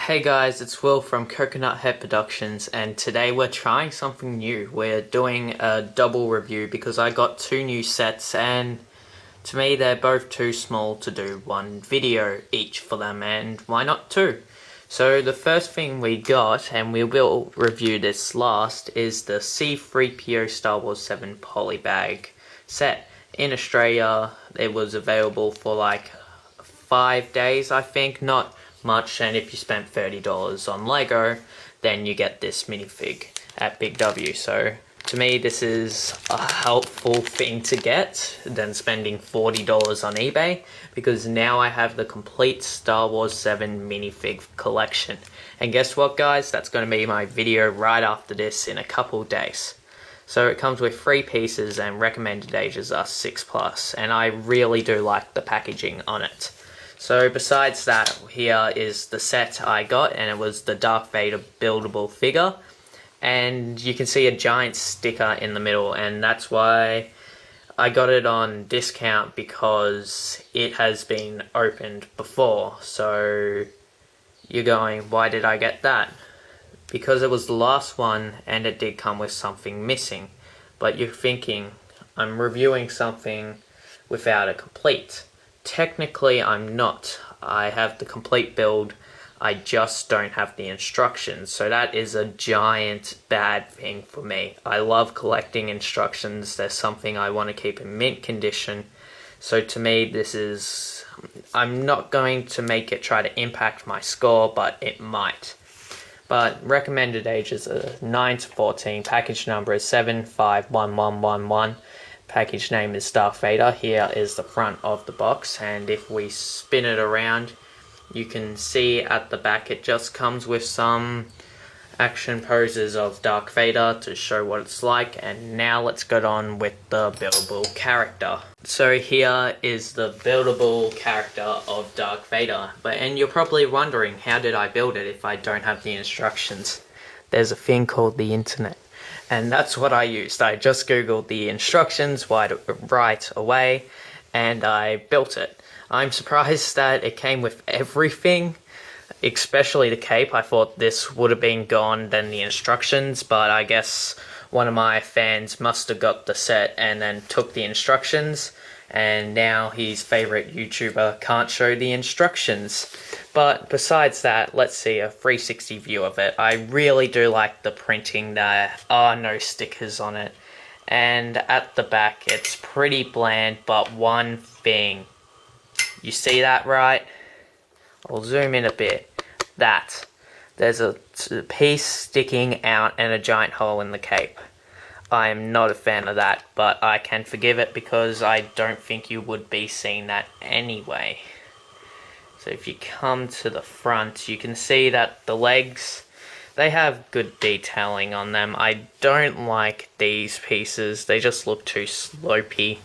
Hey guys, it's Will from Coconut Head Productions, and today we're trying something new. We're doing a double review because I got two new sets, and to me they're both too small to do one video each for them, and why not two? So the first thing we got, and we will review this last, is the C-3PO Star Wars 7 polybag set. In Australia, it was available for like 5 days, I think, not much, and if you spent $30 on Lego, then you get this minifig at Big W. So to me, this is a helpful thing to get than spending $40 on eBay, because now I have the complete Star Wars 7 minifig collection. And guess what, guys? That's going to be my video right after this in a couple days. So it comes with 3 pieces and recommended ages are 6+, and I really do like the packaging on it. So besides that, here is the set I got, and it was the Darth Vader buildable figure. And you can see a giant sticker in the middle, and that's why I got it on discount, because it has been opened before. So you're going, why did I get that? Because it was the last one and it did come with something missing. But you're thinking, I'm reviewing something without a complete. Technically, I'm not. I have the complete build, I just don't have the instructions. So that is a giant bad thing for me. I love collecting instructions. They're something I want to keep in mint condition. So to me, this is... I'm not going to make it try to impact my score, but it might. But recommended ages are 9 to 14. Package number is 751111. Package name is Darth Vader. Here is the front of the box, and if we spin it around, you can see at the back it just comes with some action poses of Darth Vader to show what it's like. And now let's get on with the buildable character. So here is the buildable character of Darth Vader. And you're probably wondering, how did I build it if I don't have the instructions? There's a thing called the internet. And that's what I used. I just googled the instructions right away, and I built it. I'm surprised that it came with everything, especially the cape. I thought this would have been gone than the instructions, but I guess one of my fans must have got the set and then took the instructions, and now his favorite YouTuber can't show the instructions. But besides that, let's see a 360 view of it. I really do like the printing. There are no stickers on it, and at the back it's pretty bland, but one thing, you see that, right? I'll zoom in a bit. That there's a piece sticking out and a giant hole in the cape. I am not a fan of that, but I can forgive it because I don't think you would be seeing that anyway. So if you come to the front, you can see that the legs, they have good detailing on them. I don't like these pieces. They just look too slopey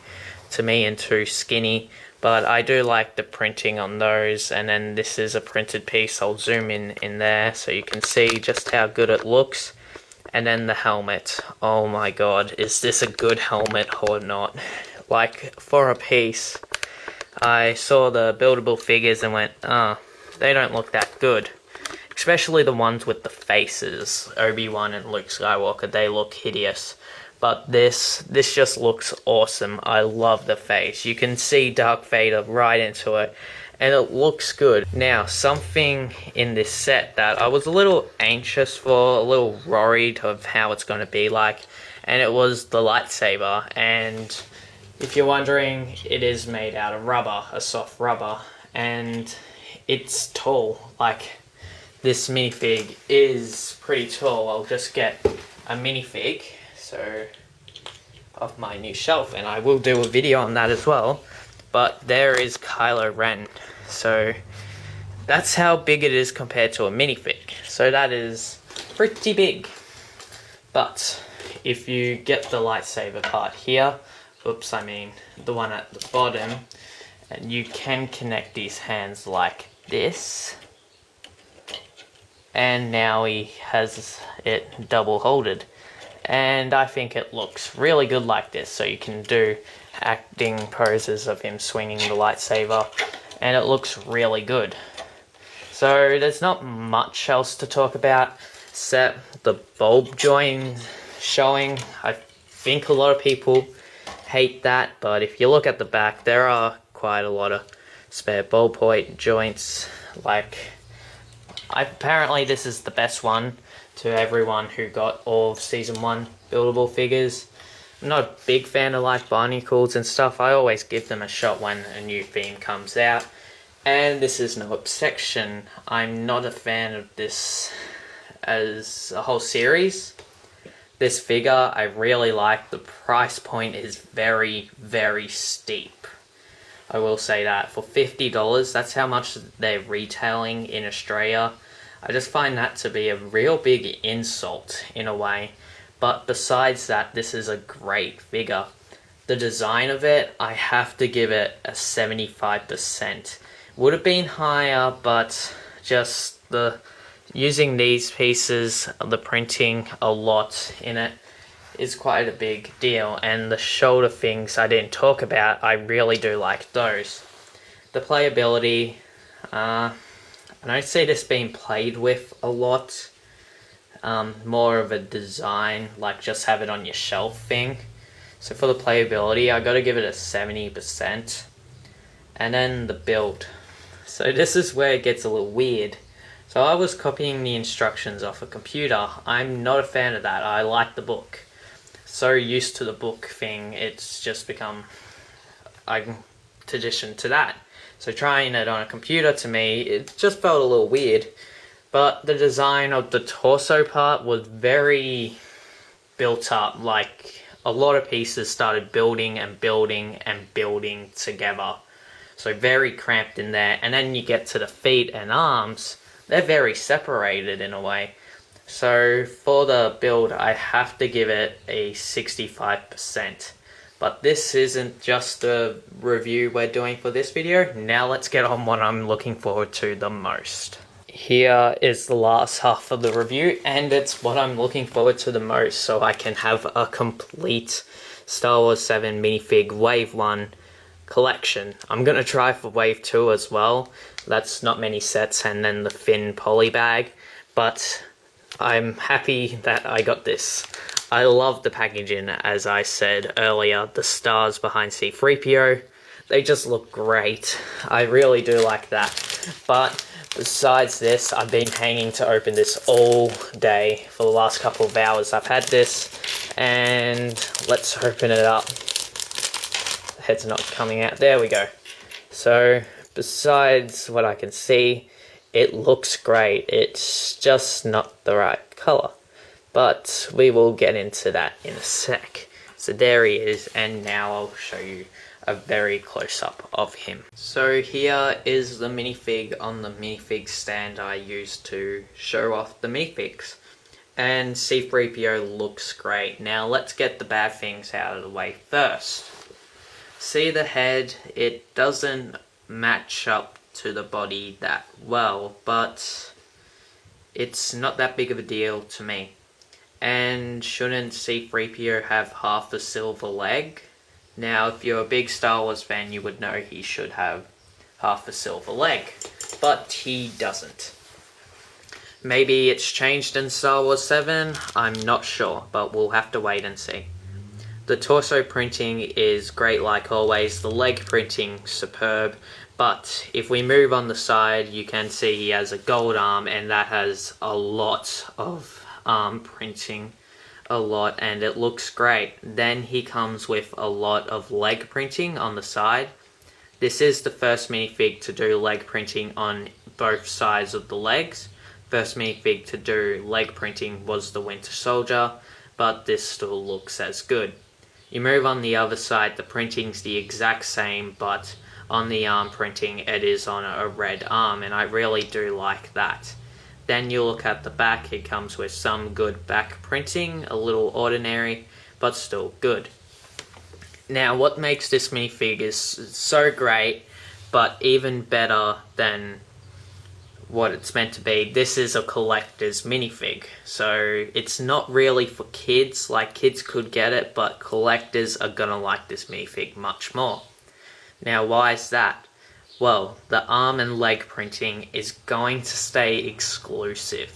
to me and too skinny. But I do like the printing on those. And then this is a printed piece. I'll zoom in there so you can see just how good it looks. And then the helmet. Oh my god, is this a good helmet or not? Like, for a piece, I saw the buildable figures and went, they don't look that good. Especially the ones with the faces. Obi-Wan and Luke Skywalker, they look hideous. But this just looks awesome. I love the face. You can see Darth Vader right into it, and it looks good. Now, something in this set that I was a little anxious for, a little worried of how it's going to be like, and it was the lightsaber. And if you're wondering, it is made out of rubber, a soft rubber, and it's tall. Like, this minifig is pretty tall. I'll just get a minifig, so, of my new shelf, and I will do a video on that as well. But there is Kylo Ren, so that's how big it is compared to a minifig. So that is pretty big. But if you get the lightsaber part here, oops, I mean the one at the bottom, and you can connect these hands like this, and now he has it double holded, and I think it looks really good like this. So you can do acting poses of him swinging the lightsaber, and it looks really good. So there's not much else to talk about except the bulb joint showing. I think a lot of people hate that, but if you look at the back, there are quite a lot of spare bulb point joints. Like, apparently this is the best one to everyone who got all of Season 1 buildable figures. I'm not a big fan of like barnacles and stuff. I always give them a shot when a new theme comes out. And this is no exception. I'm not a fan of this as a whole series. This figure I really like. The price point is very, very steep. I will say that. For $50, that's how much they're retailing in Australia. I just find that to be a real big insult in a way. But besides that, this is a great figure. The design of it, I have to give it a 75%. Would have been higher, but just using these pieces, the printing a lot in it is quite a big deal. And the shoulder things I didn't talk about, I really do like those. The playability, I don't see this being played with a lot. More of a design, like just have it on your shelf thing. So for the playability, I gotta give it a 70%. And then the build. So this is where it gets a little weird. So I was copying the instructions off a computer. I'm not a fan of that. I like the book. So used to the book thing, it's just become I'm tradition to that. So trying it on a computer, to me, it just felt a little weird. But the design of the torso part was very built up. Like, a lot of pieces started building and building and building together. So very cramped in there. And then you get to the feet and arms, they're very separated in a way. So for the build, I have to give it a 65%. But this isn't just the review we're doing for this video. Now let's get on what I'm looking forward to the most. Here is the last half of the review, and it's what I'm looking forward to the most, so I can have a complete Star Wars 7 minifig Wave 1 collection. I'm going to try for Wave 2 as well. That's not many sets, and then the Finn poly bag, but I'm happy that I got this. I love the packaging, as I said earlier. The stars behind C-3PO, they just look great. I really do like that. But besides this, I've been hanging to open this all day for the last couple of hours. I've had this, and let's open it up. The head's not coming out. There we go. So, besides what I can see, it looks great. It's just not the right color. But we will get into that in a sec. So there he is, and now I'll show you a very close-up of him. So here is the minifig on the minifig stand I used to show off the minifigs. And C-3PO looks great. Now let's get the bad things out of the way first. See the head, it doesn't match up to the body that well, but it's not that big of a deal to me. And shouldn't C-3PO have half a silver leg? Now, if you're a big Star Wars fan, you would know he should have half a silver leg, but he doesn't. Maybe it's changed in Star Wars 7, I'm not sure, but we'll have to wait and see. The torso printing is great like always, the leg printing superb, but if we move on the side, you can see he has a gold arm, and that has a lot of arm printing. A lot, and it looks great. Then he comes with a lot of leg printing on the side. This is the first minifig to do leg printing on both sides of the legs. First minifig to do leg printing was the Winter Soldier, but this still looks as good. You move on the other side, the printing's the exact same, but on the arm printing it is on a red arm, and I really do like that. Then you look at the back, it comes with some good back printing, a little ordinary, but still good. Now, what makes this minifig is so great, but even better than what it's meant to be, this is a collector's minifig. So it's not really for kids, like kids could get it, but collectors are gonna like this minifig much more. Now, why is that? Well, the arm and leg printing is going to stay exclusive.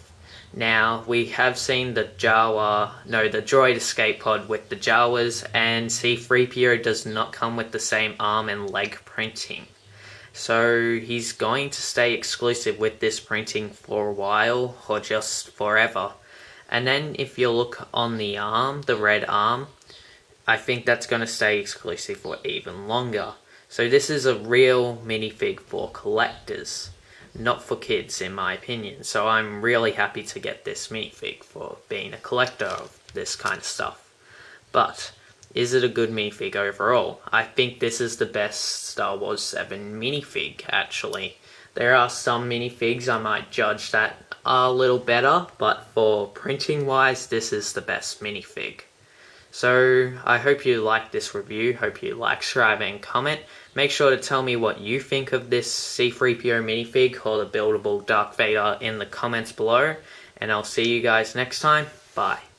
Now, we have seen the Droid Escape Pod with the Jawas, and C-3PO does not come with the same arm and leg printing. So he's going to stay exclusive with this printing for a while, or just forever. And then if you look on the arm, the red arm, I think that's going to stay exclusive for even longer. So this is a real minifig for collectors, not for kids in my opinion. So I'm really happy to get this minifig for being a collector of this kind of stuff. But is it a good minifig overall? I think this is the best Star Wars 7 minifig, actually. There are some minifigs I might judge that are a little better, but for printing wise, this is the best minifig. So I hope you liked this review, hope you like, subscribe and comment. Make sure to tell me what you think of this C-3PO minifig or the buildable Darth Vader in the comments below. And I'll see you guys next time. Bye.